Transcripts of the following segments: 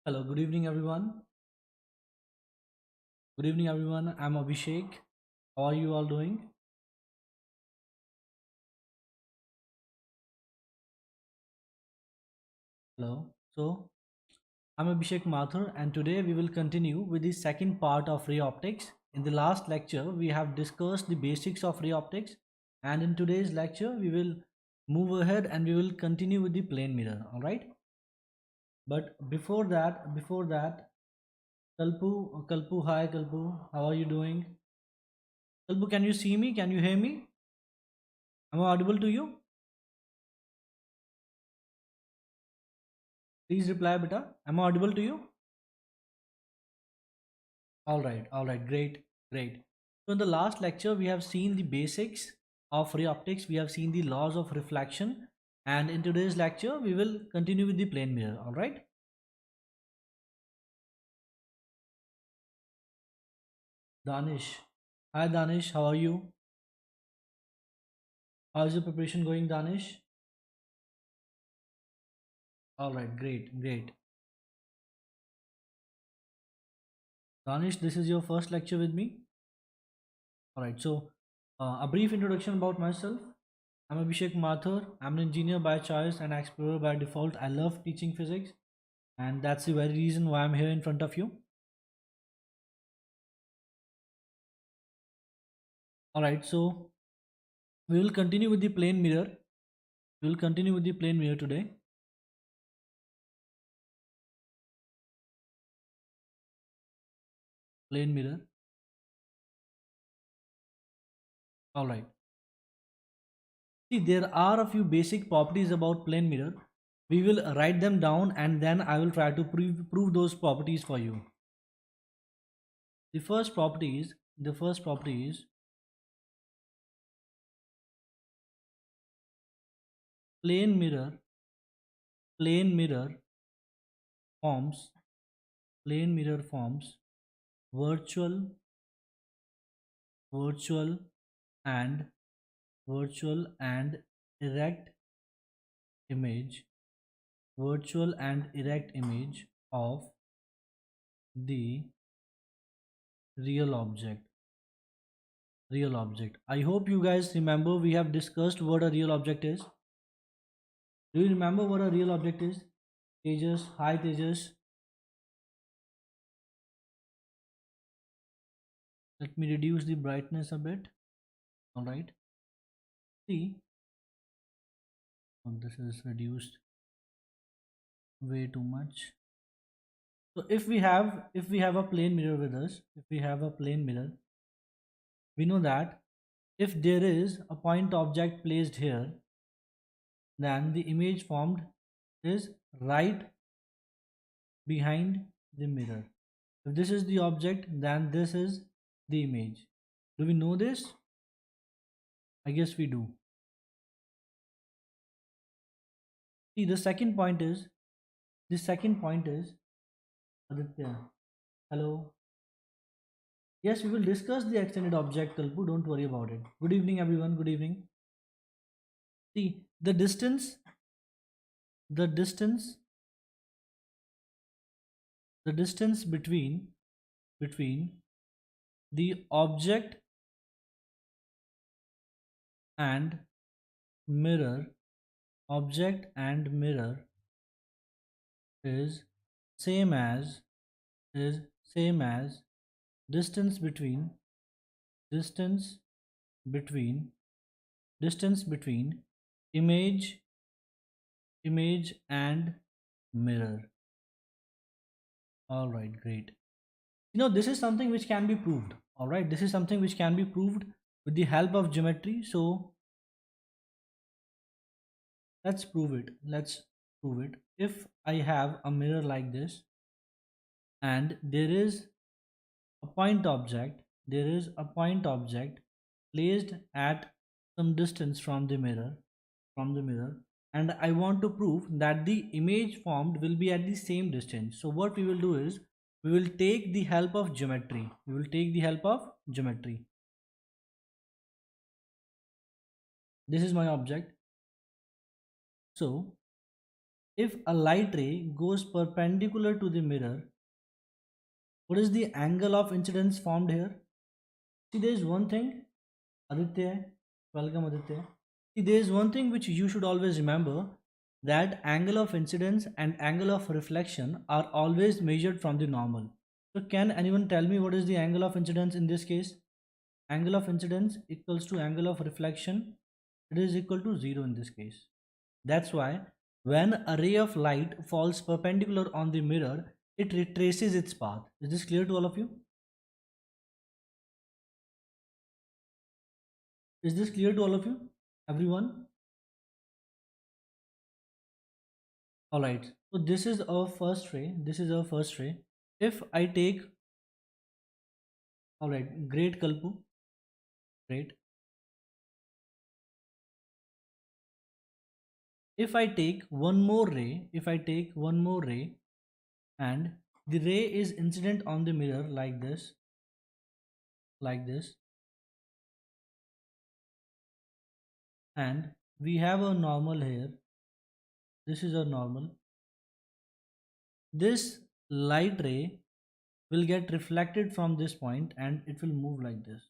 Hello, good evening, everyone. Good evening, everyone. I'm Abhishek. How are you all doing? Hello. I'm Abhishek Mathur, and today we will continue with the second part of ray optics. In the last lecture, we have discussed the basics of ray optics, and in today's lecture, we will move ahead and we will continue with the plane mirror. All right. But before that, Kalpu, hi Kalpu. How are you doing? Kalpu, can you see me? Can you hear me? Am I audible to you? Please reply, beta. Am I audible to you? All right, great. So in the last lecture, we have seen the basics of ray optics. We have seen the laws of reflection, and in today's lecture, we will continue with the plane mirror. All right, Danish. Hi, Danish. How are you? How is your preparation going, Danish? All right, great. Danish, this is your first lecture with me. All right, so a brief introduction about myself. I'm Abhishek Mathur. I'm an engineer by choice and explorer by default. I love teaching physics, and that's the very reason why I'm here in front of you. All right, so we will continue with the plane mirror. We will continue with the plane mirror today. Plane mirror. All right. See, there are a few basic properties about plane mirror. We will write them down and then I will try to prove those properties for you. The first property is plane mirror. Plane mirror forms. Plane mirror forms virtual, virtual, and virtual and erect image, virtual and erect image of the real object. Real object. I hope you guys remember we have discussed what a real object is. Do you remember what a real object is? Tejas, hi Tejas. Let me reduce the brightness a bit. All right. See, oh, this is reduced way too much. So if we have a plane mirror with us, if we have a plane mirror, we know that if there is a point object placed here, then the image formed is right behind the mirror. If this is the object, then this is the image. Do we know this? I guess we do. See, the second point is Aditya. Hello. Yes, we will discuss the extended object, Kalpu. Don't worry about it. Good evening, everyone. Good evening. See, the distance, the distance between the object and mirror, object and mirror is same as is same as distance between distance between distance between image image and mirror. All right, great. This is something which can be proved. All right, this is something which can be proved with the help of geometry. So let's prove it. If I have a mirror like this and there is a point object placed at some distance from the mirror, and I want to prove that the image formed will be at the same distance. So what we will do is we will take the help of geometry. This is my object. So if a light ray goes perpendicular to the mirror, what is the angle of incidence formed here? See, there is one thing, Aditya, welcome Aditya. See, there is one thing which you should always remember, that angle of incidence and angle of reflection are always measured from the normal. So, can anyone tell me what is the angle of incidence in this case? Angle of incidence equals to angle of reflection. It is equal to 0 in this case. That's why when a ray of light falls perpendicular on the mirror, it retraces its path. Is this clear to all of you? Is this clear to all of you? Everyone? Alright. So this is our first ray. This is our first ray. If I take, alright, great Kalpu. Great. If I take one more ray, if I take one more ray and the ray is incident on the mirror like this, and we have a normal here. This is a normal. This light ray will get reflected from this point and it will move like this.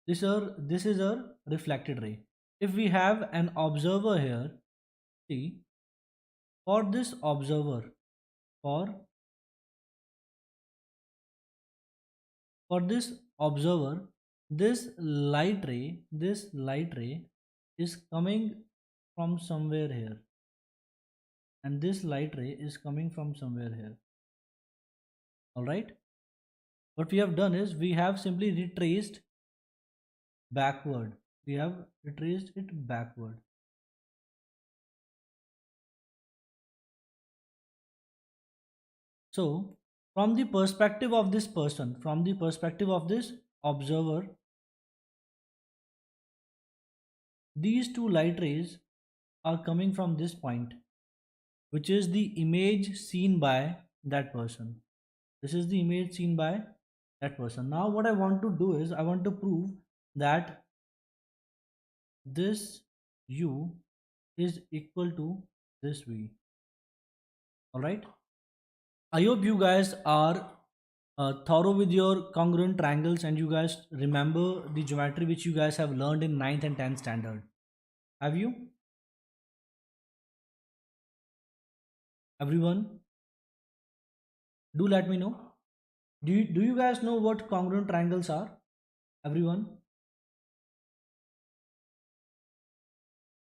This is a reflected ray. If we have an observer here, see, for this observer, for this observer, this light ray is coming from somewhere here, and this light ray is coming from somewhere here. All right, what we have done is we have simply retraced backward. We have retraced it backward. So from the perspective of this person, from the perspective of this observer, these two light rays are coming from this point, which is the image seen by that person. This is the image seen by that person. Now what I want to do is I want to prove that this u is equal to this v. All right, I hope you guys are thorough with your congruent triangles and you guys remember the geometry which you guys have learned in 9th and 10th standard. Have you? Everyone? Do let me know. Do you guys know what congruent triangles are? Everyone?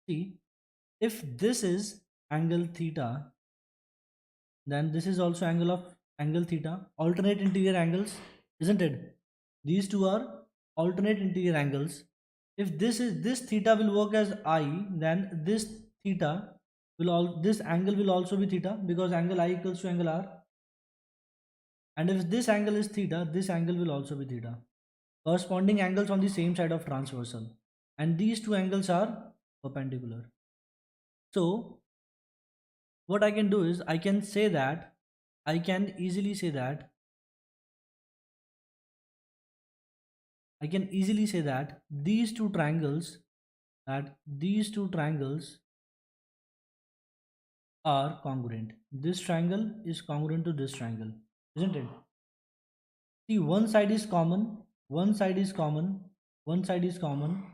See, if this is angle theta, then this is also angle theta, alternate interior angles, isn't it? These two are alternate interior angles. If this theta will work as I, then this theta this angle will also be theta, because angle I equals to angle R. And if this angle is theta, this angle will also be theta, corresponding angles on the same side of transversal, and these two angles are perpendicular. So what I can do is I can easily say that these two triangles are congruent. This triangle is congruent to this triangle, isn't it? See, one side is common,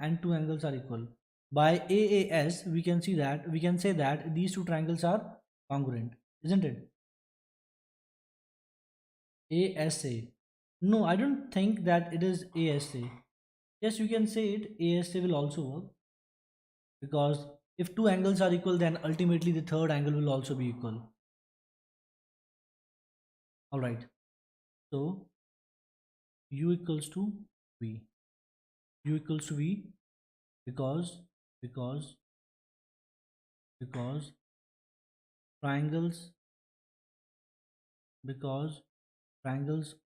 and two angles are equal. By AAS, we can say that these two triangles are congruent, isn't it? ASA. No, I don't think that it is ASA. Yes, you can say it. ASA will also work, because if two angles are equal, then ultimately the third angle will also be equal. All right. So u equals to v. U equals to v because triangles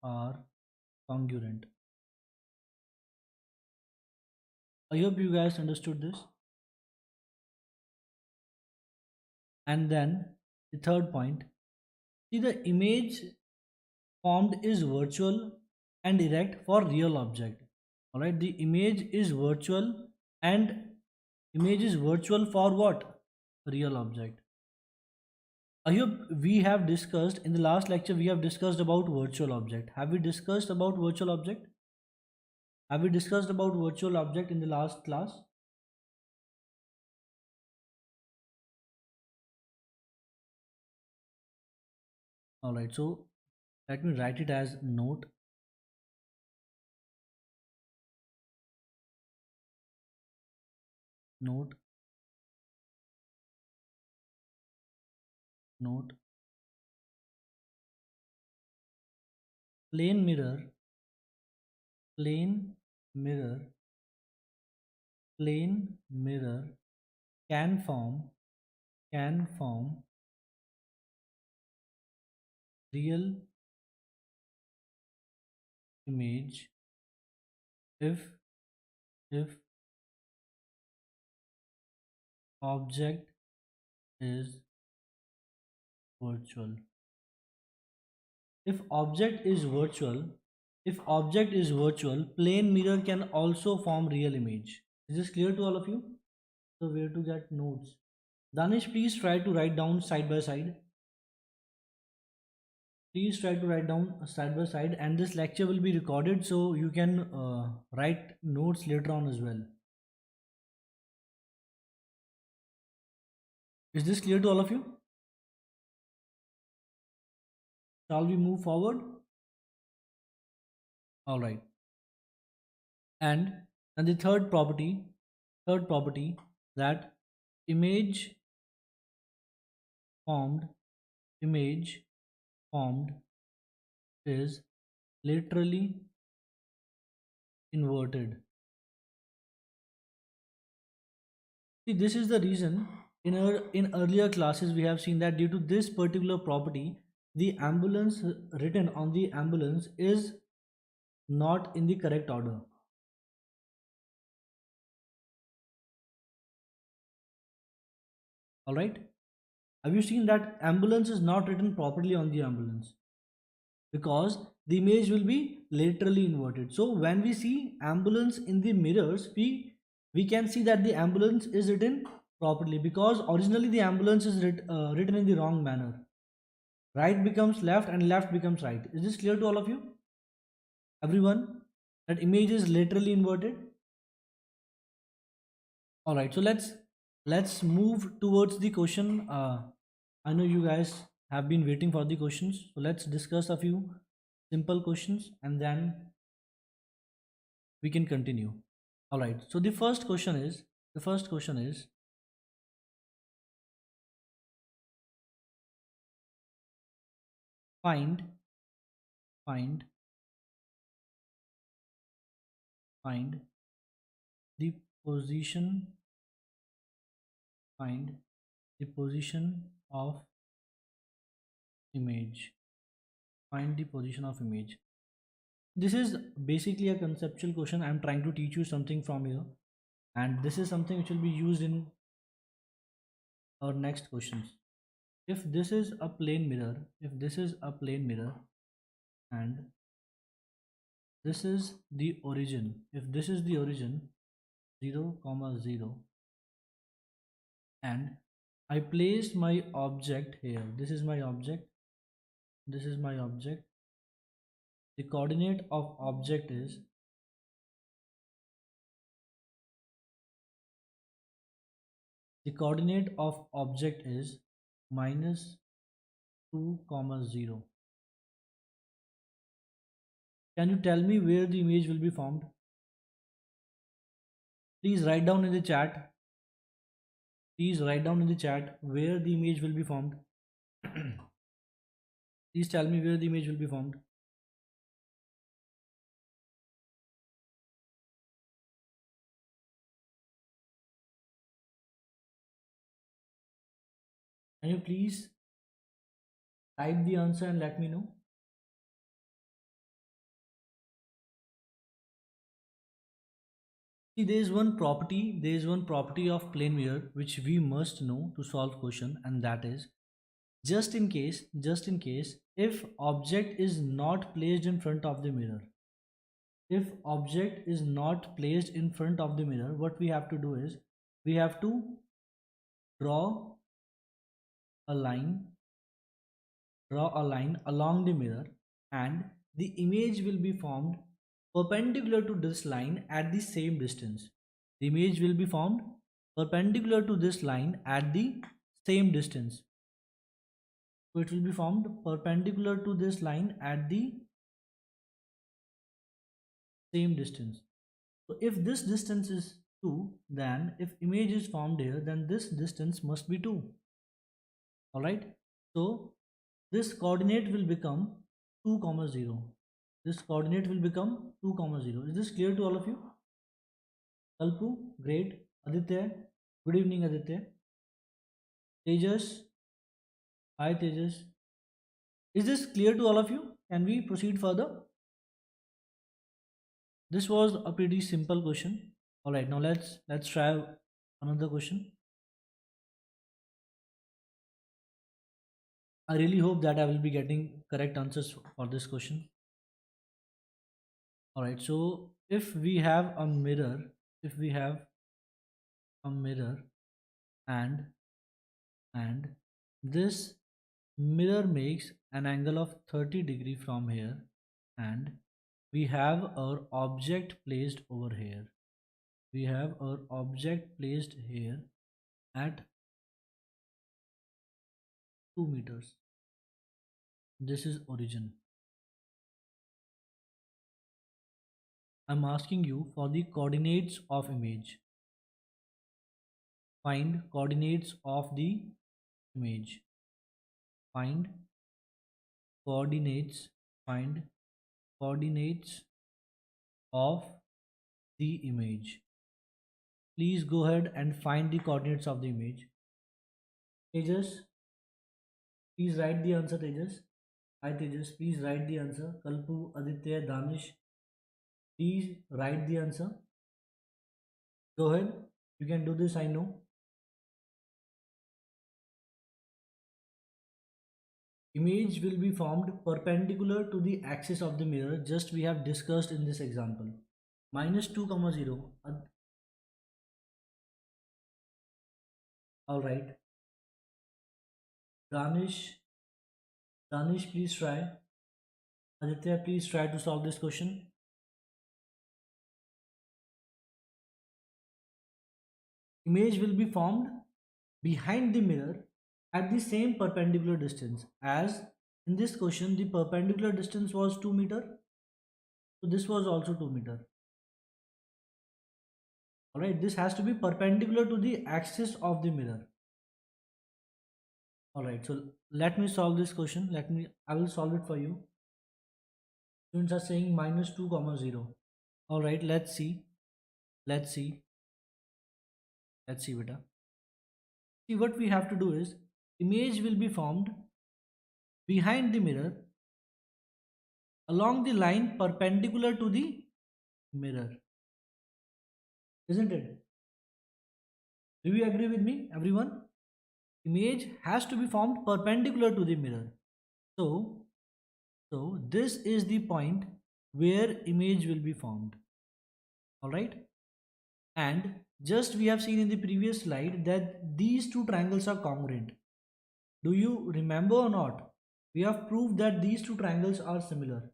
are congruent. I hope you guys understood this. And then the third point, see, the image formed is virtual and erect for real object. All right, the image is virtual and Image is virtual for what? Real object. I hope we have discussed in the last lecture, we have discussed about virtual object. Have we discussed about virtual object? Have we discussed about virtual object in the last class? Alright, so let me write it as note. Note. Note. Plane mirror. Plane mirror. Plane mirror can form real image if object is virtual. If object is virtual, plane mirror can also form real image. Is this clear to all of you? So where to get notes? Danish, please try to write down side by side. Please try to write down side by side, and this lecture will be recorded so you can write notes later on as well. Is this clear to all of you? Shall we move forward? All right. And the third property that image formed image formed is literally inverted. See, this is the reason in earlier classes we have seen that due to this particular property, the ambulance written on the ambulance is not in the correct order. All right. Have you seen that ambulance is not written properly on the ambulance? Because the image will be laterally inverted. So when we see ambulance in the mirrors, we can see that the ambulance is written properly, because originally the ambulance is written in the wrong manner. Right becomes left and left becomes right. Is this clear to all of you? Everyone, that image is laterally inverted. All right, so let's move towards the question. I know you guys have been waiting for the questions, so let's discuss a few simple questions and then we can continue. All right, so the first question is find find find the position find the position of image. Find the position of image. This is basically a conceptual question. I'm trying to teach you something from here, and this is something which will be used in our next questions. If this is a plane mirror, and this is the origin, if this is the origin 0 comma 0, and I placed my object here, this is my object, the coordinate of object is minus 2 comma 0. Can you tell me where the image will be formed? Please write down in the chat. Where the image will be formed. Please tell me where the image will be formed. Can you please type the answer and let me know? See, there is one property of plane mirror which we must know to solve question, and that is just in case if object is not placed in front of the mirror. If object is not placed in front of the mirror, what we have to do is we have to draw a line along the mirror, and the image will be formed perpendicular to this line at the same distance. The image will be formed perpendicular to this line at the same distance. So it will be formed perpendicular to this line at the same distance. So if this distance is 2, then if image is formed here, then this distance must be 2. Alright, so this coordinate will become 2 comma 0. This coordinate will become 2 comma 0. Is this clear to all of you? Kalpu, great. Aditya, good evening Aditya. Tejas, hi Tejas. Is this clear to all of you? Can we proceed further? This was a pretty simple question. All right, now let's try another question. I really hope that I will be getting correct answers for this question. All right, so if we have a mirror, if we have a mirror and this mirror makes an angle of 30 degree from here, and we have our object placed over here. We have our object placed here at 2 meters. This is origin. I'm asking you for the coordinates of image. Find coordinates of the image. Find coordinates. Find coordinates of the image. Please go ahead and find the coordinates of the image. Tejas, please write the answer. Tejas, hi Tejas, please write the answer. Kalpu, Aditya, Danish, please write the answer. Go ahead, you can do this, I know. Image will be formed perpendicular to the axis of the mirror, just we have discussed in this example. Minus 2 comma 0. All right, Danish, please try. Aditya, please try to solve this question. Image will be formed behind the mirror at the same perpendicular distance. As in this question, the perpendicular distance was 2 meter. So this was also 2 meter. Alright, this has to be perpendicular to the axis of the mirror. Alright, so let me solve this question. I will solve it for you. Students are saying minus 2 comma 0. Alright, let's see beta. See, what we have to do is, image will be formed behind the mirror along the line perpendicular to the mirror, isn't it? Do you agree with me, everyone? Image has to be formed perpendicular to the mirror. So this is the point where image will be formed. All right, and just we have seen in the previous slide that these two triangles are congruent. Do you remember or not? We have proved that these two triangles are similar.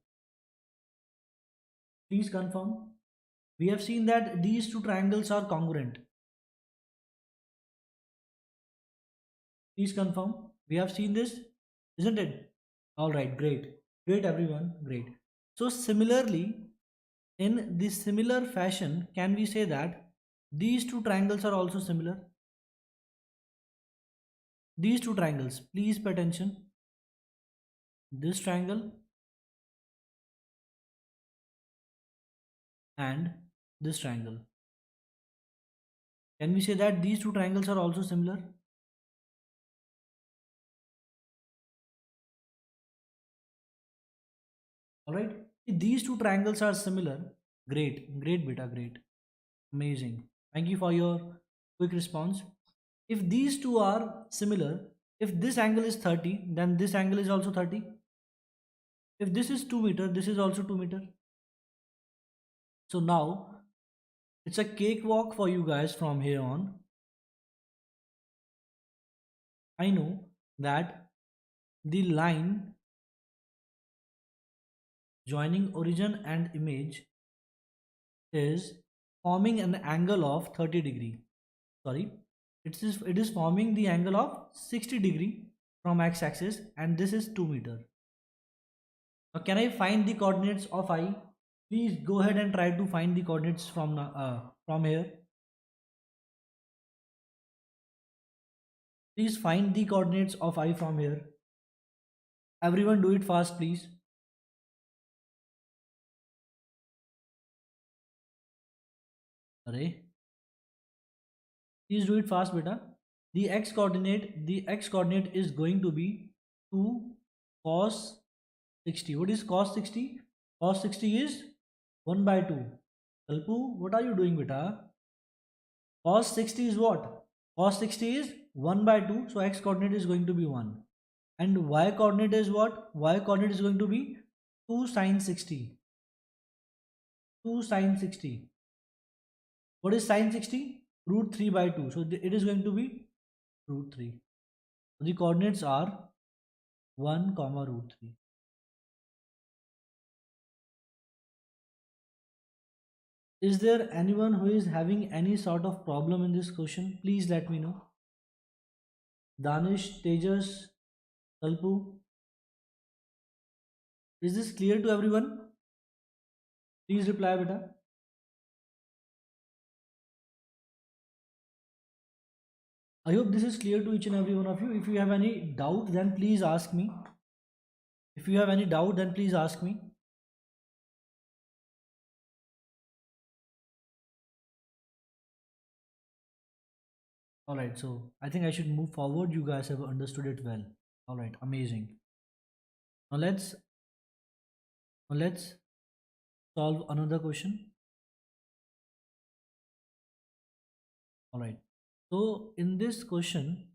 Please confirm. We have seen that these two triangles are congruent. Please confirm. We have seen this, isn't it? All right, great everyone, great. So similarly, in this similar fashion, can we say that these two triangles are also similar? These two triangles, please pay attention. This triangle and this triangle. Can we say that these two triangles are also similar? All right, these two triangles are similar. Great beta, great, amazing. Thank you for your quick response. If these two are similar, if this angle is 30, then this angle is also 30. If this is 2 meter, this is also 2 meter. So now it's a cakewalk for you guys from here on. I know that the line joining origin and image is forming an angle of 30 degree. Sorry, it is forming the angle of 60 degree from x-axis, and this is 2 meter. Now can I find the coordinates of I? Please go ahead and try to find the coordinates from here. Please find the coordinates of I from here. Everyone do it fast, please. Array, please do it fast, beta. The x coordinate is going to be 2 cos 60. What is cos 60? Cos 60 is 1 by 2. Kalpu, what are you doing, beta? Cos 60 is what? Cos 60 is 1 by 2. So x coordinate is going to be 1. And y coordinate is what? Y coordinate is going to be 2 sine 60. 2 sine 60. What is sine 60? Root 3 by 2. So it is going to be root 3. So the coordinates are 1 comma root 3. Is there anyone who is having any sort of problem in this question? Please let me know. Danish, Tejas, Kalpu. Is this clear to everyone? Please reply, beta. I hope this is clear to each and every one of you. If you have any doubt, then please ask me. If you have any doubt, then please ask me. Alright, so I think I should move forward. You guys have understood it well. Alright, amazing. Now let's solve another question. Alright. So in this question,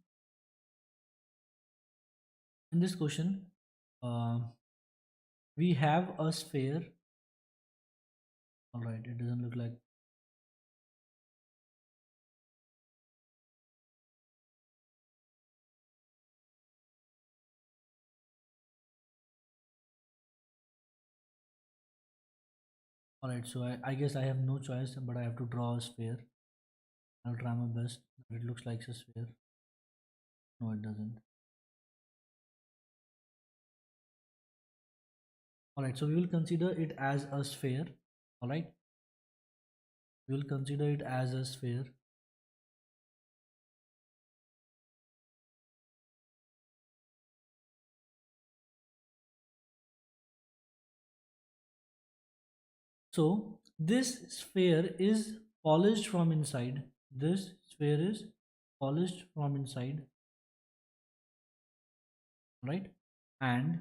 uh, we have a sphere. Alright, it doesn't look like. Alright, so I guess I have no choice, but I have to draw a sphere. I'll try my best. It looks like a sphere. No, it doesn't. Alright, so we will consider it as a sphere. Alright, we will consider it as a sphere. So this sphere is polished from inside. This sphere is polished from inside, right? And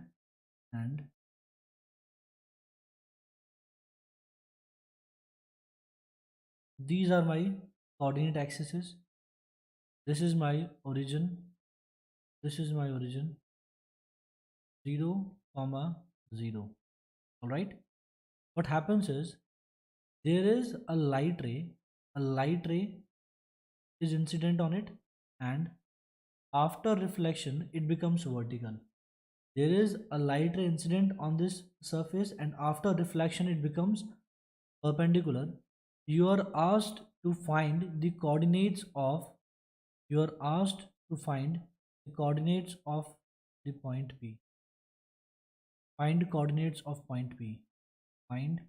these are my coordinate axes. This is my origin. This is my origin. 0, comma 0. All right. What happens is there is a light ray. A light ray is incident on it, and after reflection it becomes vertical. There is a light ray incident on this surface, and after reflection it becomes perpendicular. You are asked to find the coordinates of you are asked to find the coordinates of the point P. Find coordinates of point P. Find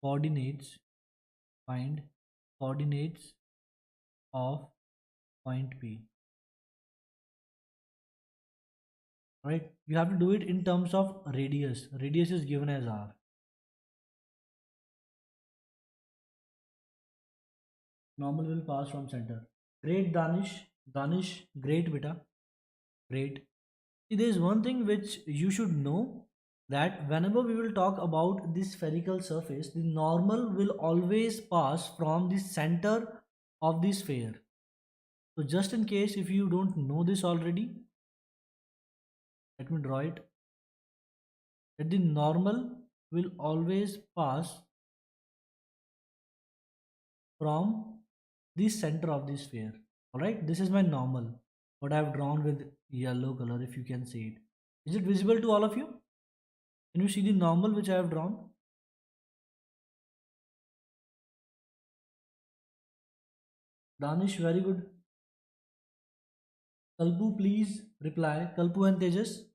coordinates find coordinates of point P. Right, you have to do it in terms of radius. Radius is given as r. Normal will pass from center. Great, Danish, great, beta, great. See, there is one thing which you should know, that whenever we will talk about this spherical surface, the normal will always pass from the center of the sphere. So just in case if you don't know this already, let me draw it, that the normal will always pass from the center of the sphere. All right, this is my normal, what I have drawn with yellow color, if you can see it. Is it visible to all of you? Can you see the normal which I have drawn? Danish, very good. Kalpu, please reply. Kalpu and Tejas.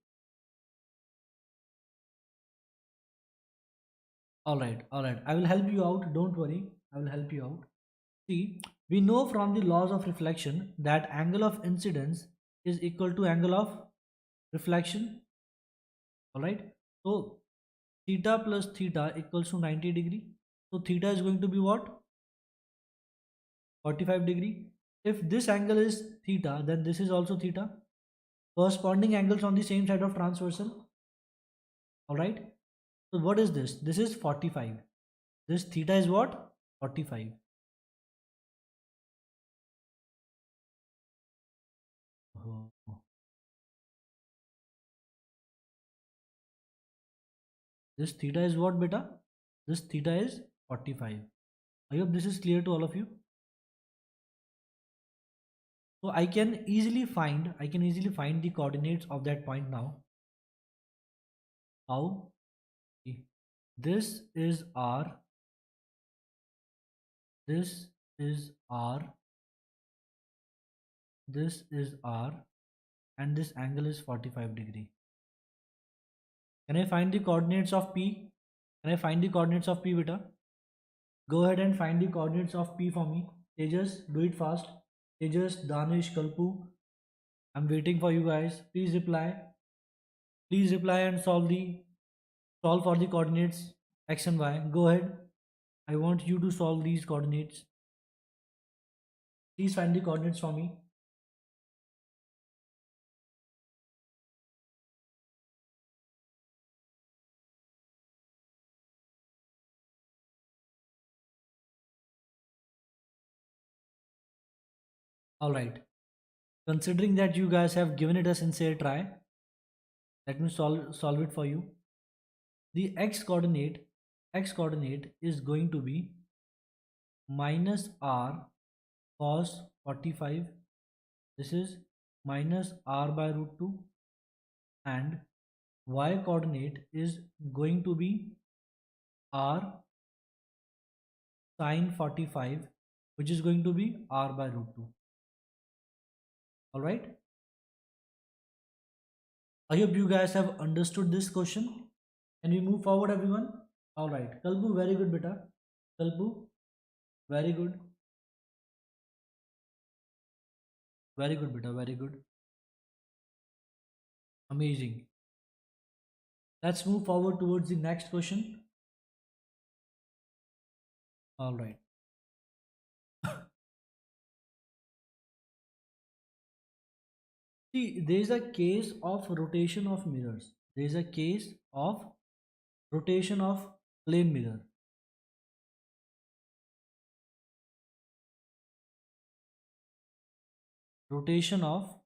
All right, I will help you out, don't worry, I will help you out. See, we know from the laws of reflection that angle of incidence is equal to angle of reflection. All right, so theta plus theta equals to 90 degree. So theta is going to be what? 45 degree. If this angle is theta, then this is also theta. Corresponding angles on the same side of transversal. All right, so what is this? This is 45. This theta is what? 45. Oh. This theta is what, beta? This theta is 45. I hope this is clear to all of you. So I can easily find the coordinates of that point now. How? This is R, this is R, this is R, and this angle is 45 degree. Can I find the coordinates of P? Can I find the coordinates of P, beta? Go ahead and find the coordinates of P for me. Tejas, do it fast. Tejas, Danish, Kalpu, I'm waiting for you guys. Please reply. Please reply and solve for the coordinates x and y. Go ahead. I want you to solve these coordinates. Please find the coordinates for me. All right. Considering that you guys have given it a sincere try, let me solve it for you. The x coordinate is going to be minus r cos 45. This is minus r by root 2, and y coordinate is going to be r sine 45, which is going to be r by root 2. All right, I hope you guys have understood this question. Can we move forward, everyone? All right, Kalbu, very good, beta. Kalbu, very good. Very good, beta, very good. Amazing. Let's move forward towards the next question. All right. See, there is a case of rotation of mirrors. There is a case of rotation of plane mirror. Rotation of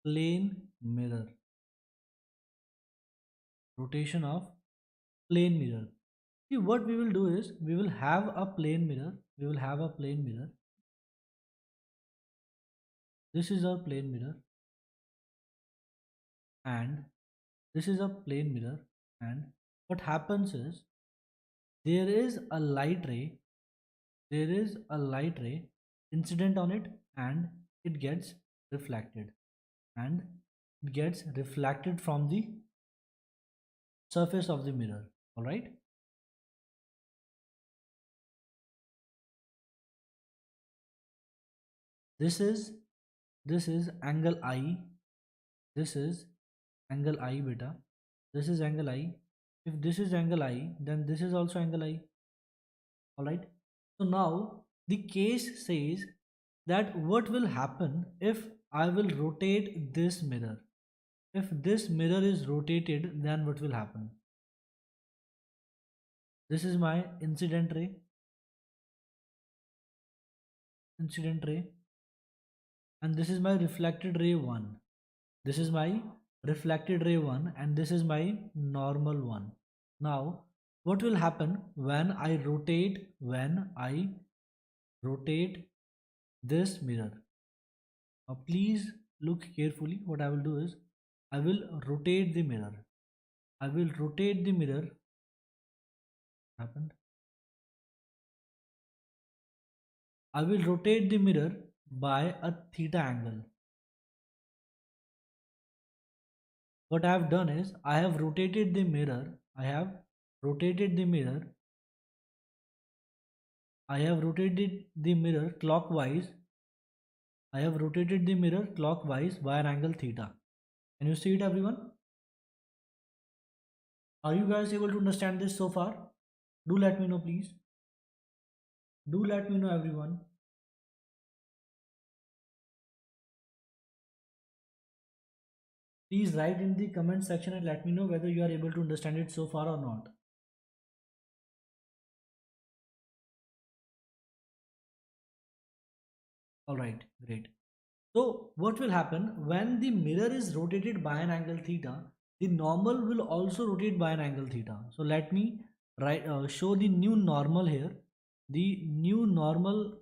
plane mirror. Rotation of plane mirror. See, what we will do is we will have a plane mirror. We will have a plane mirror. This is our plane mirror, and this is a plane mirror. And what happens is there is a light ray. There is a light ray incident on it, and it gets reflected. And it gets reflected from the surface of the mirror. All right. This is angle I. This is angle I, beta. This is angle I. If this is angle I, then this is also angle I. All right. So now the case says that what will happen if I will rotate this mirror. If this mirror is rotated, then what will happen? This is my incident ray. Incident ray. And this is my reflected ray 1. This is my reflected ray 1, and this is my normal one. Now what will happen when I rotate this mirror. Now please look carefully. What I will do is I will rotate the mirror. I will rotate the mirror. Happened. I will rotate the mirror by a theta angle. What I have done is I have rotated the mirror. I have rotated the mirror. I have rotated the mirror clockwise. I have rotated the mirror clockwise by an angle theta. Can you see it, everyone? Are you guys able to understand this so far? Do let me know, please. Do let me know, everyone. Please write in the comment section and let me know whether you are able to understand it so far or not. All right, great. So what will happen when the mirror is rotated by an angle theta? The normal will also rotate by an angle theta. So let me show the new normal here. The new normal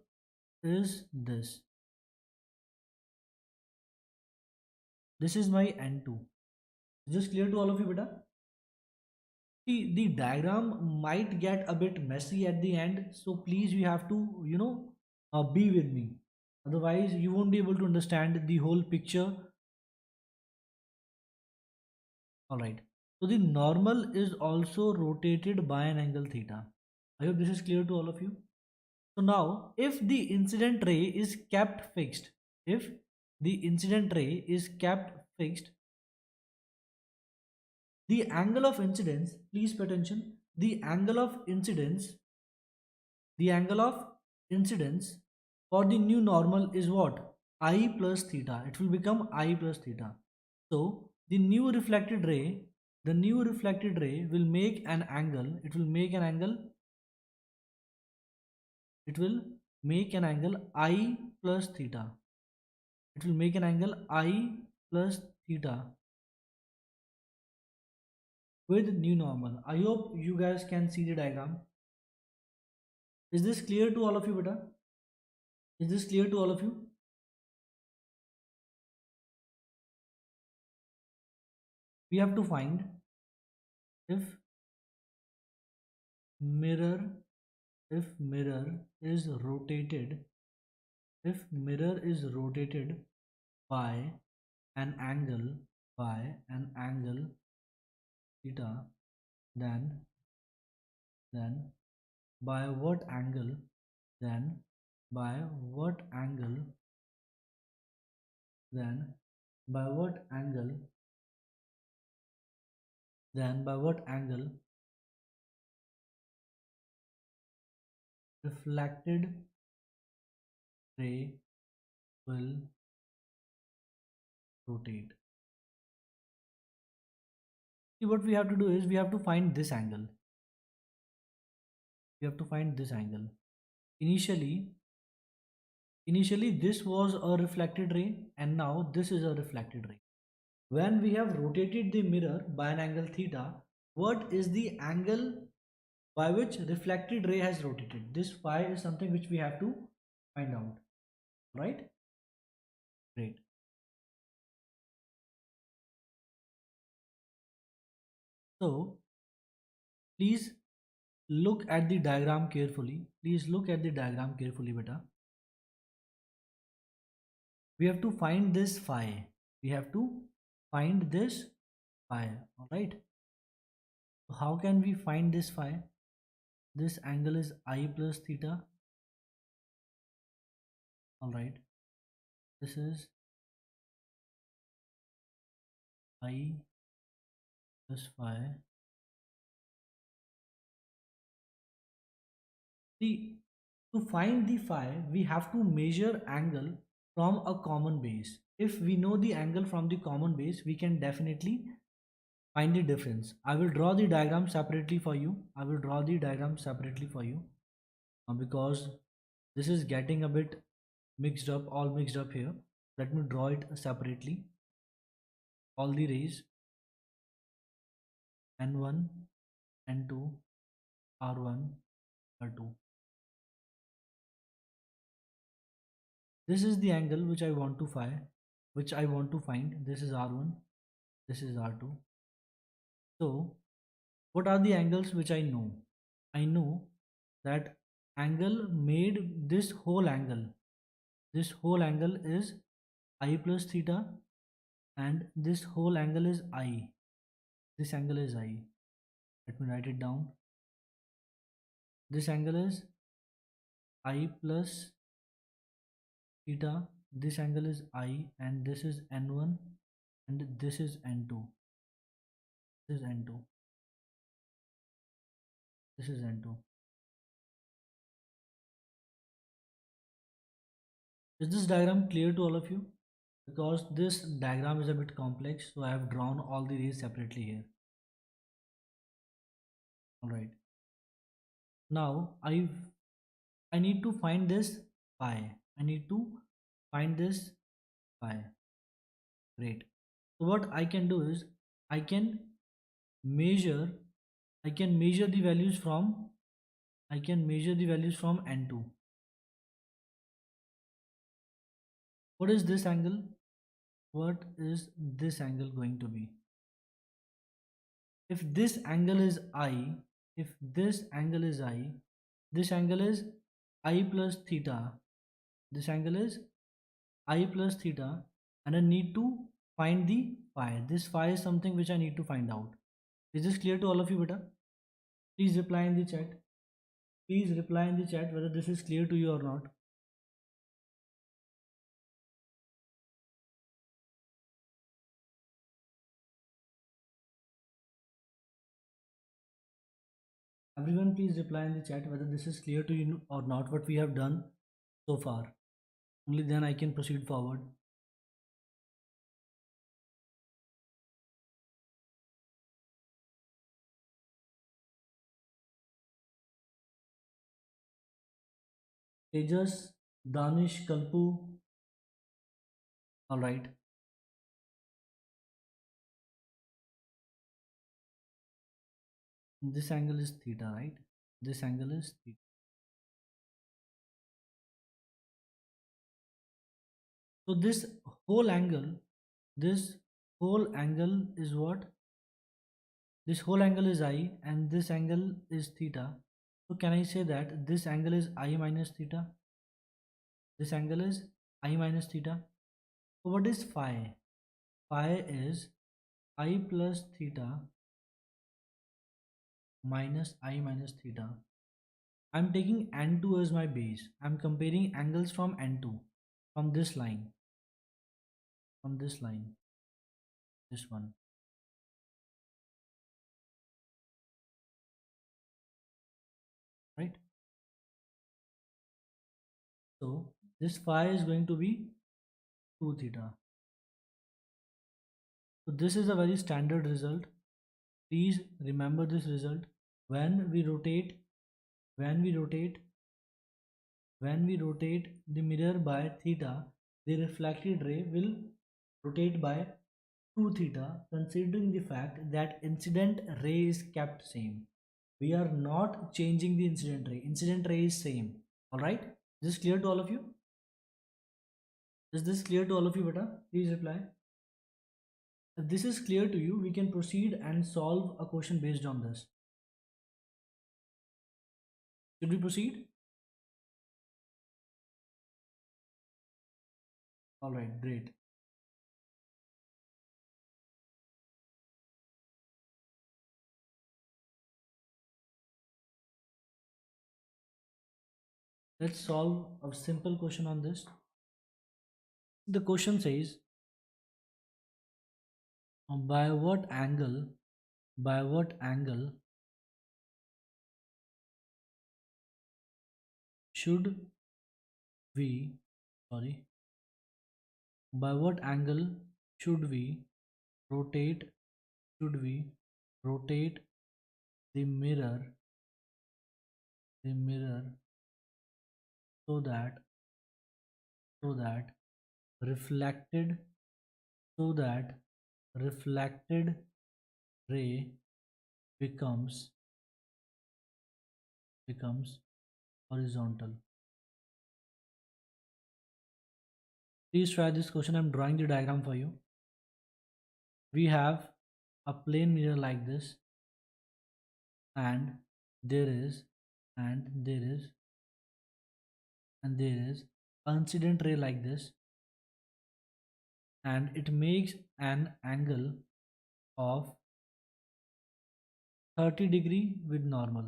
is this. This is my N2. Is this clear to all of you, beta? The diagram might get a bit messy at the end, so please you have to be with me, otherwise you won't be able to understand the whole picture. All right, so the normal is also rotated by an angle theta. I hope this is clear to all of you. So now if the incident ray is kept fixed, if the incident ray is kept fixed, the angle of incidence, please pay attention, the angle of incidence, the angle of incidence for the new normal is what? I plus theta. It will become I plus theta. So the new reflected ray, the new reflected ray will make an angle, it will make an angle, it will make an angle I plus theta. It will make an angle I plus theta with new normal. I hope you guys can see the diagram. Is this clear to all of you, beta? Is this clear to all of you? We have to find if mirror, if mirror is rotated, if mirror is rotated by an angle, by an angle theta, then by what angle, then by what angle, then by what angle, then by what angle reflected ray will rotate. See, what we have to do is we have to find this angle. We have to find this angle. Initially this was a reflected ray and now this is a reflected ray. When we have rotated the mirror by an angle theta, what is the angle by which reflected ray has rotated? This phi is something which we have to find out, right? Great. So please look at the diagram carefully. Please look at the diagram carefully, beta. We have to find this phi. We have to find this phi. All right. So how can we find this phi? This angle is I plus theta. All right. This is I plus phi. See, to find the phi, we have to measure angle from a common base. If we know the angle from the common base, we can definitely find the difference. I will draw the diagram separately for you. I will draw the diagram separately for you because this is getting a bit mixed up, all mixed up here. Let me draw it separately. All the rays N1, N2, R1, R2. This is the angle which I want to find. This is R1, this is R2. So what are the angles which I know? I know that angle made this whole angle. This whole angle is I plus theta, and this whole angle is I. This angle is I. Let me write it down. This angle is I plus theta. This angle is I, and this is N1, and this is N2. This is N2. This is N2. Is this diagram clear to all of you? Because this diagram is a bit complex, so I have drawn all the rays separately here. Alright. Now I need to find this phi. I need to find this phi. Great. So what I can do is I can measure the values from N2. What is this angle? What is this angle going to be? If this angle is I, this angle is I plus theta. This angle is I plus theta, and I need to find the phi. This phi is something which I need to find out. Is this clear to all of you, beta? Please reply in the chat. Please reply in the chat whether this is clear to you or not. Everyone, please reply in the chat whether this is clear to you or not, what we have done so far. Only then I can proceed forward. Tejas, Danish, Kalpu. All right. This angle is theta, right? This angle is theta. So this whole angle is what? This whole angle is I, and this angle is theta. So can I say that this angle is I minus theta? This angle is I minus theta. So what is phi? Phi is I plus theta minus I minus theta. I'm taking N2 as my base. I'm comparing angles from N2, from this line, this one. Right? So this phi is going to be 2 theta. So this is a very standard result. Please remember this result. When we rotate the mirror by theta, the reflected ray will rotate by 2 theta, considering the fact that incident ray is kept same. We are not changing the incident ray. Incident ray is same. All right. Is this clear to all of you? Is this clear to all of you, beta? Please reply. If this is clear to you, we can proceed and solve a question based on this. Should we proceed? All right, great. Let's solve a simple question on this. The question says, by what angle should we, sorry, by what angle should we rotate rotate the mirror so that reflected reflected ray becomes horizontal. Please try this question. I'm drawing the diagram for you. We have a plane mirror like this, and there is, and there is, and there is incident ray like this, and it makes an angle of 30° with normal.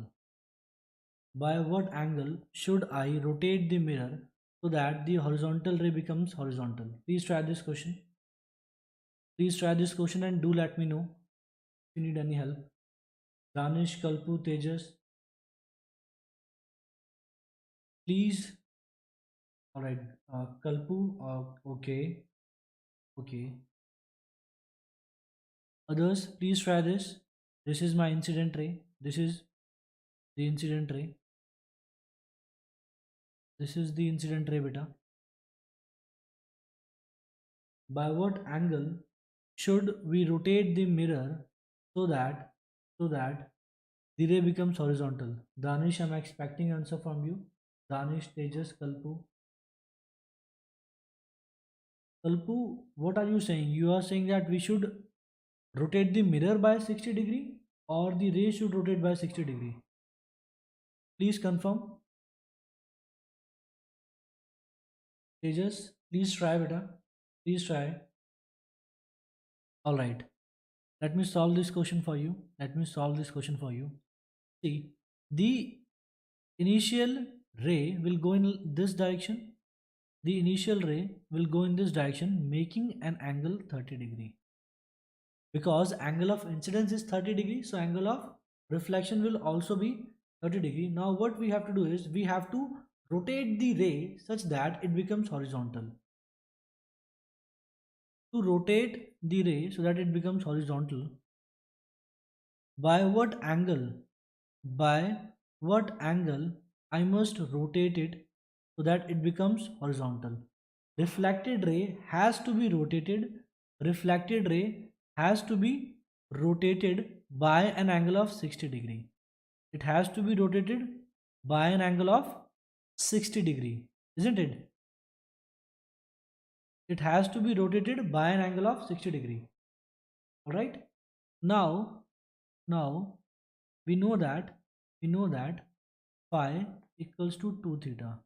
By what angle should I rotate the mirror so that the horizontal ray becomes horizontal? Please try this question. Please try this question and do let me know if you need any help. Danish, Kalpu, Tejas. Please. Alright. Kalpu. Okay. Okay. Others, please try this. This is my incident ray. This is the incident ray. This is the incident ray, beta. By what angle should we rotate the mirror so that the ray becomes horizontal? Danish, I'm expecting answer from you. Danish, Tejas, Kalpu. Kalpu, what are you saying? You are saying that we should rotate the mirror by 60° or the ray should rotate by 60°? Please confirm. Tejas, please try, beta. Please try. All right. Let me solve this question for you. See, the initial ray will go in this direction. The initial ray will go in this direction, making an angle 30°. Because angle of incidence is 30°, so angle of reflection will also be 30°. Now what we have to do is we have to rotate the ray such that it becomes horizontal. To rotate the ray so that it becomes horizontal, by what angle I must rotate it so that it becomes horizontal? Reflected ray has to be rotated by an angle of 60°. It has to be rotated by an angle of 60°, isn't it? It has to be rotated by an angle of 60°. All right. Now we know that phi equals to 2 theta.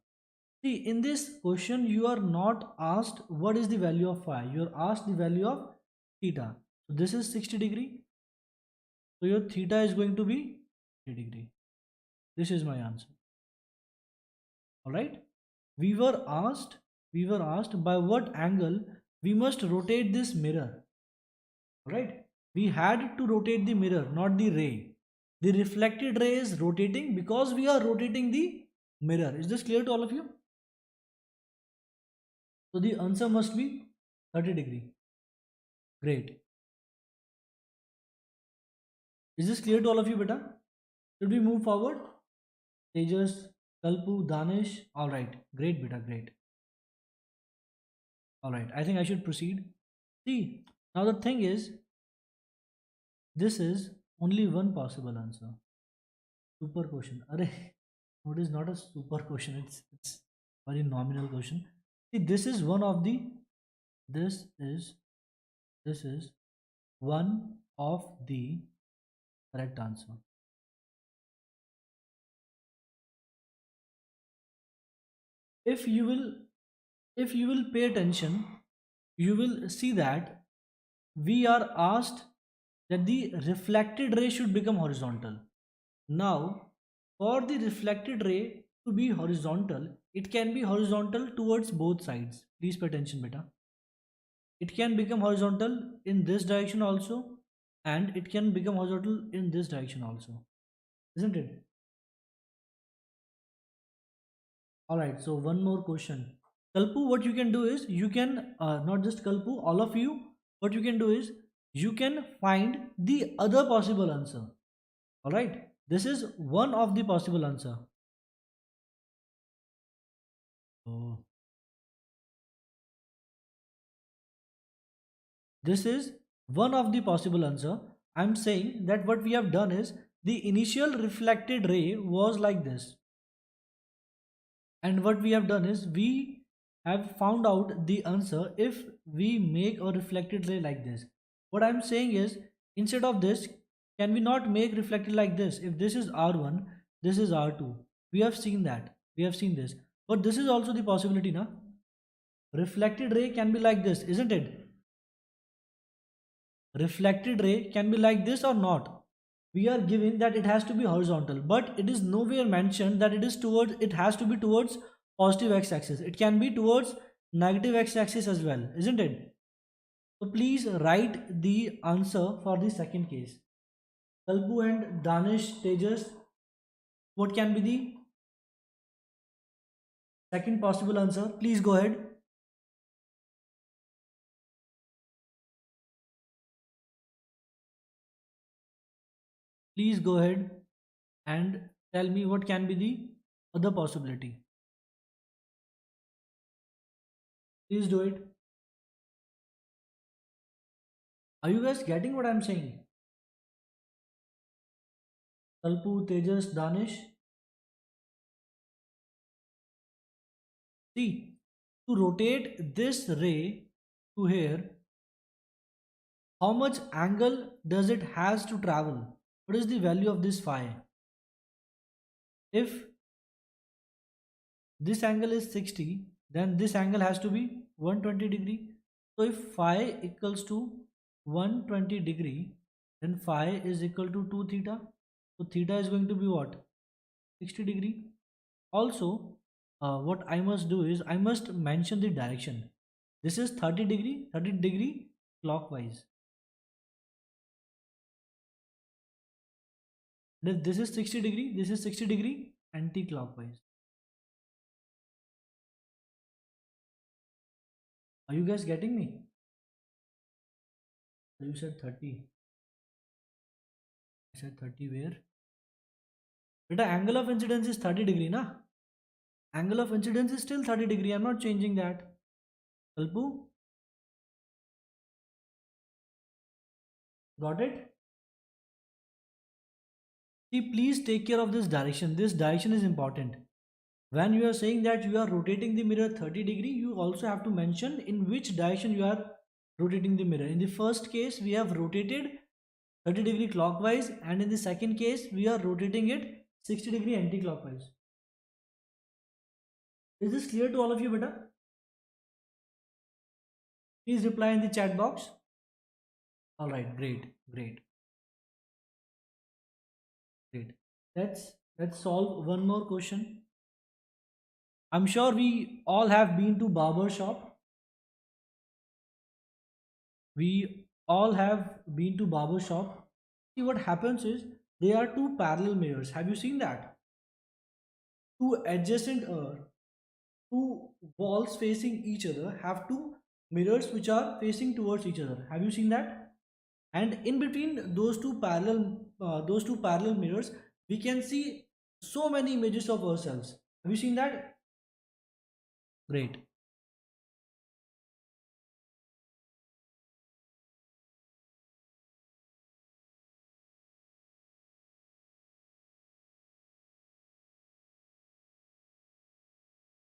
See, in this question you are not asked what is the value of phi, you are asked the value of theta. So this is 60°, so your theta is going to be 3°. This is my answer. All right. We were asked by what angle we must rotate this mirror. All right. We had to rotate the mirror, not the ray. The reflected ray is rotating because we are rotating the mirror. Is this clear to all of you? So the answer must be 30°. Great. Is this clear to all of you, beta? Should we move forward? Tejas, Kalpu, Danish. All right. Great, beta. Great. All right. I think I should proceed. See, now the thing is, this is only one possible answer. Super question. Arey, what is not a super question? It's very nominal question. See, this is one of the correct answer. If you will pay attention, you will see that we are asked that the reflected ray should become horizontal. Now, for the reflected ray to be horizontal, it can be horizontal towards both sides. Please pay attention, beta. It can become horizontal in this direction also, and it can become horizontal in this direction also, isn't it? All right, so one more question. Kalpu, what you can do is you can not just Kalpu, all of you, what you can do is you can find the other possible answer. All right, this is one of the possible answer. Oh. This is one of the possible answer. I'm saying that what we have done is the initial reflected ray was like this, and what we have done is we have found out the answer if we make a reflected ray like this. What I'm saying is, instead of this, can we not make reflected like this? If this is R1, this is R2. We have seen that. We have seen this. But this is also the possibility, na? Reflected ray can be like this, isn't it? Reflected ray can be like this or not. We are given that it has to be horizontal, but it is nowhere mentioned that it has to be towards positive x-axis. It can be towards negative x-axis as well, isn't it? So please write the answer for the second case. Kalbu and Danish Tejas, what can be the second possible answer? Please go ahead. Please go ahead and tell me what can be the other possibility. Please do it. Are you guys getting what I'm saying? Kalpu, Tejas, Danish. See, to rotate this ray to here, how much angle does it has to travel? What is the value of this phi? If this angle is 60, then this angle has to be 120 degree. So if phi equals to 120 degree, then phi is equal to 2 theta. So theta is going to be what? 60 degree. Also, what I must do is I must mention the direction. This is 30 degree clockwise. And if this is 60 degree, this is 60 degree anti-clockwise. Are you guys getting me? You said 30. I said 30 where? Beta, angle of incidence is 30 degree, na? Angle of incidence is still 30 degree. I'm not changing that. Kalpu? Got it? See, please take care of this direction. This direction is important. When you are saying that you are rotating the mirror 30 degree, you also have to mention in which direction you are rotating the mirror. In the first case, we have rotated 30 degree clockwise, and in the second case, we are rotating it 60 degree anti-clockwise. Is this clear to all of you, beta? Please reply in the chat box. All right, great, great, great. Let's solve one more question. I'm sure we all have been to barber shop. We all have been to barber shop. See, what happens is there are two parallel mirrors. Have you seen that? Two adjacent two walls facing each other have two mirrors which are facing towards each other. Have you seen that? And in between those two parallel mirrors, we can see so many images of ourselves. Have you seen that? Great.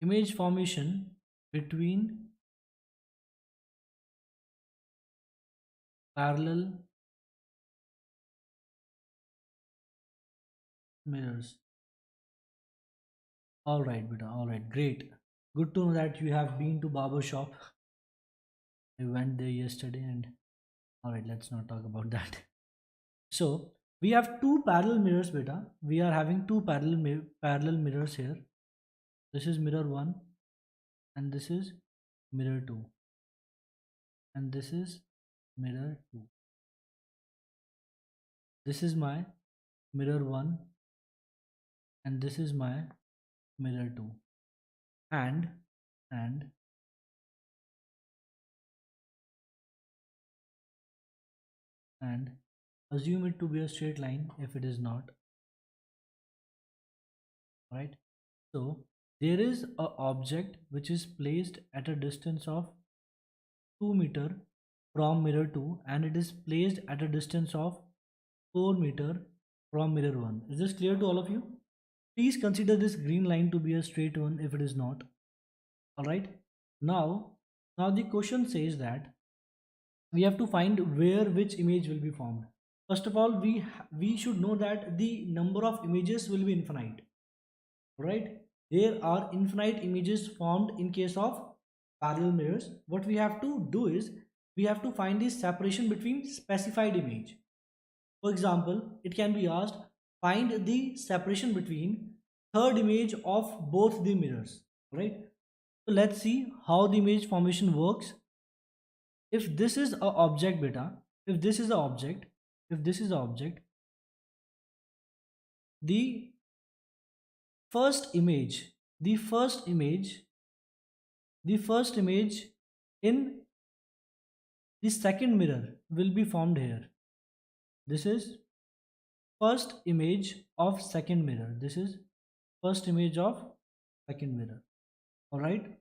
Image formation between parallel mirrors. All right, beta. All right, great. Good to know that you have been to barber shop. I went there yesterday, and all right, let's not talk about that. So we have two parallel mirrors, beta. We are having two parallel mirrors here. This is mirror 1, and this is mirror 2, and this is mirror 2. This is my mirror 1, and this is my mirror 2, and and and assume it to be a straight line if it is not. Right? So there is a object which is placed at a distance of 2 meter from mirror 2, and it is placed at a distance of 4 meter from mirror 1. Is this clear to all of you? Please consider this green line to be a straight one if it is not. Alright. Now the question says that we have to find where which image will be formed. First of all, we should know that the number of images will be infinite, right? There are infinite images formed in case of parallel mirrors. What we have to do is we have to find the separation between specified image. For example, it can be asked, find the separation between third image of both the mirrors, right? So let's see how the image formation works. If this is a object beta, if this is a object, if this is a object, the first image the first image the first image in the second mirror will be formed here. This is first image of second mirror. This is first image of second mirror. All right,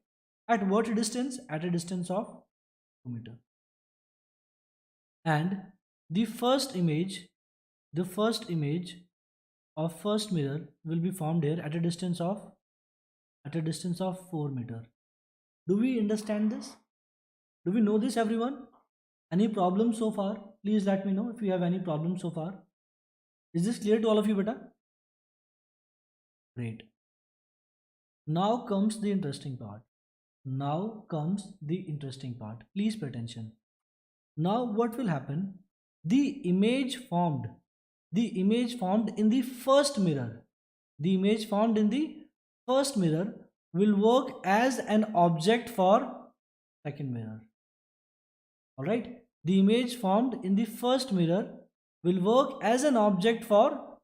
at what distance? At a distance of 2 meter. And the first image of first mirror will be formed here at a distance of 4 meter. Do we understand this? Do we know this, everyone? Any problems so far? Please let me know if you have any problems so far. Is this clear to all of you, beta? Great. Now comes the interesting part. Please pay attention. Now what will happen? The image formed in the first mirror, will work as an object for second mirror. All right, the image formed in the first mirror will work as an object for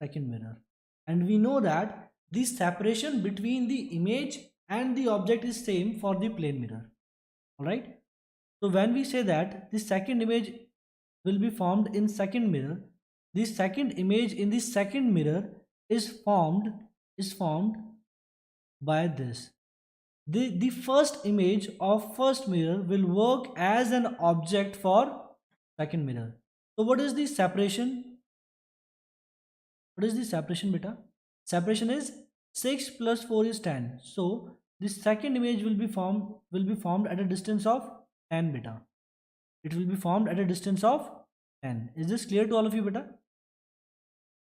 second mirror, and we know that the separation between the image and the object is same for the plane mirror. All right, so when we say that the second image will be formed in second mirror, the second image in the second mirror is formed by this. The first image of first mirror will work as an object for second mirror. So what is the separation? Beta? Separation is 6 plus 4 is 10. So the second image will be formed at a distance of 10 beta. It will be formed at a distance of 10. Is this clear to all of you, beta?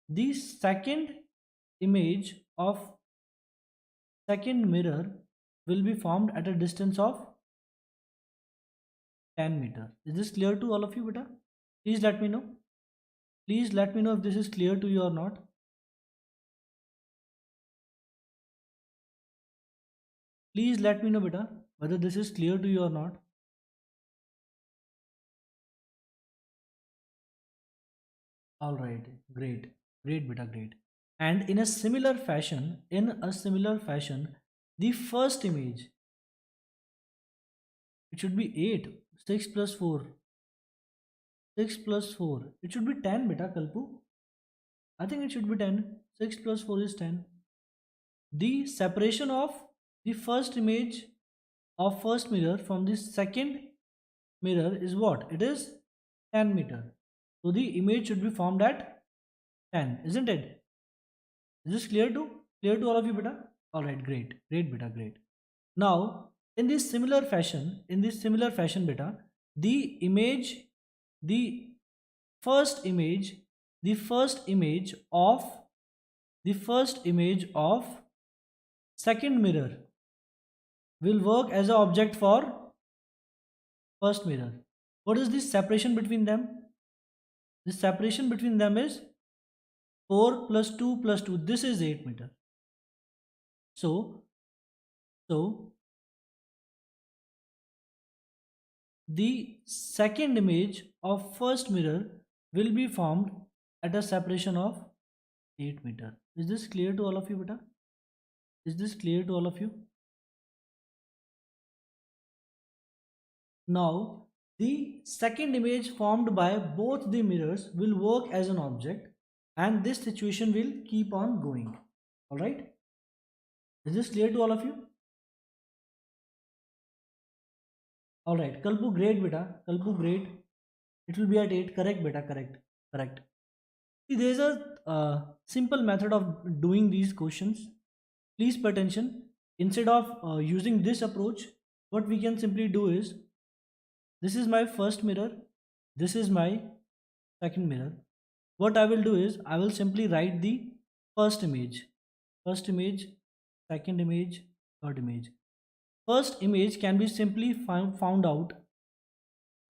The second image of second mirror will be formed at a distance of 10 meter. Is this clear to all of you, beta? Please let me know. Please let me know if this is clear to you or not. Please let me know, beta, whether this is clear to you or not. All right, great, beta, great. And in a similar fashion, the first image, it should be 8. 6 plus 4, it should be 10, beta, Kalpu. I think it should be 10. 6 plus 4 is 10. The separation of the first image of first mirror from the second mirror is what? It is 10 meter. So the image should be formed at 10, isn't it? Is this clear to all of you, beta? All right, great, beta, great. Now in this similar fashion, beta, the first image of second mirror will work as an object for first mirror. What is the separation between them? The separation between them is 4 plus 2 plus 2. This is 8 meter. So the second image of first mirror will be formed at a separation of 8 meter. Is this clear to all of you, beta? Is this clear to all of you? Now the second image formed by both the mirrors will work as an object, and this situation will keep on going. All right, is this clear to all of you? All right, Kalpu, great, beta. Kalpu, great. It will be at 8. Correct, beta. Correct. See, there is a simple method of doing these questions. Please pay attention. Instead of using this approach, what we can simply do is, this is my first mirror, this is my second mirror. What I will do is, I will simply write the first image, first image, second image, third image. First image can be simply found out.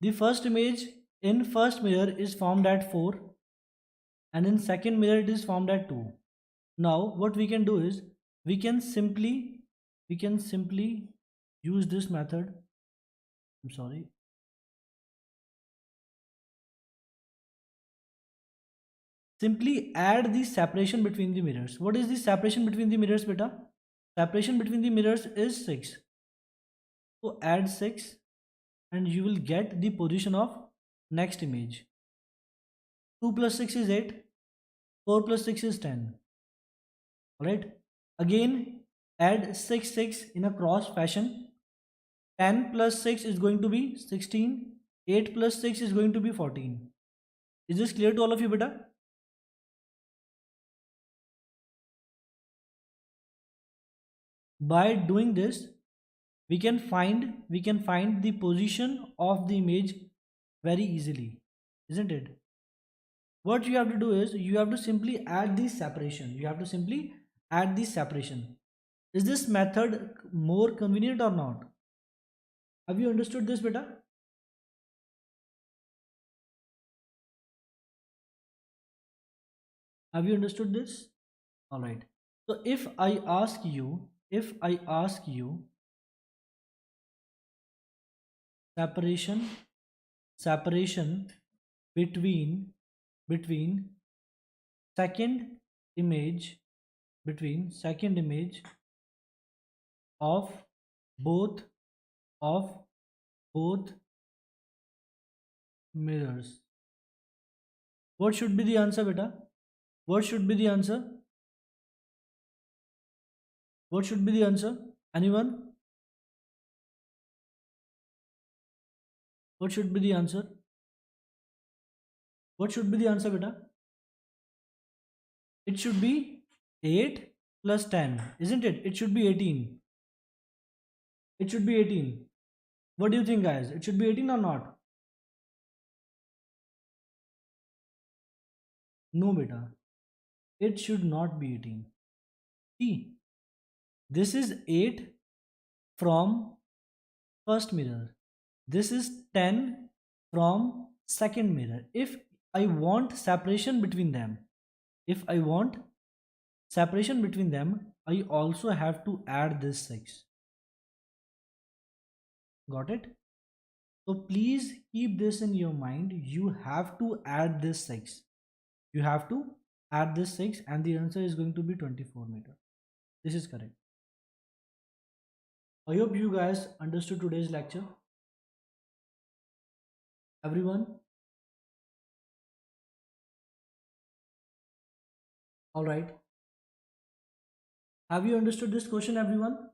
The first image in first mirror is formed at 4, and in second mirror it is formed at 2. Now what we can do is, we can simply use this method. I'm sorry. Simply add the separation between the mirrors. What is the separation between the mirrors, beta? Separation between the mirrors is 6. So add 6 and you will get the position of next image. 2 plus 6 is 8. 4 plus 6 is 10. Alright. Again add 6 6 in a cross fashion. 10 plus 6 is going to be 16. 8 plus 6 is going to be 14. Is this clear to all of you, beta? By doing this, we can find the position of the image very easily, isn't it? What you have to do is, you have to simply add the separation. Is this method more convenient or not? Have you understood this, beta? Have you understood this? All right. So if I ask you separation between second image of both of both mirrors, what should be the answer, beta? What should be the answer? What should be the answer? Anyone? What should be the answer? What should be the answer, beta? It should be 8 plus 10, isn't it? It should be 18. It should be 18. What do you think, guys? It should be 18 or not? No, beta. It should not be 18. See, this is 8 from first mirror. This is 10 from second mirror. If I want separation between them, I also have to add this 6. Got it? So please keep this in your mind. You have to add this 6. You have to add this 6 and the answer is going to be 24 meter. This is correct. I hope you guys understood today's lecture. Everyone? All right. Have you understood this question, everyone?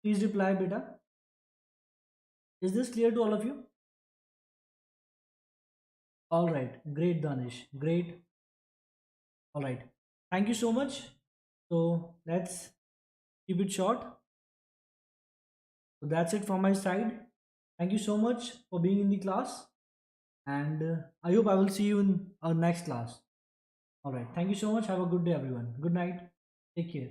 Please reply, beta. Is this clear to all of you? All right. Great, Danish. Great. All right. Thank you so much. So let's keep it short. So that's it from my side. Thank you so much for being in the class. And I hope I will see you in our next class. All right. Thank you so much. Have a good day, everyone. Good night. Take care.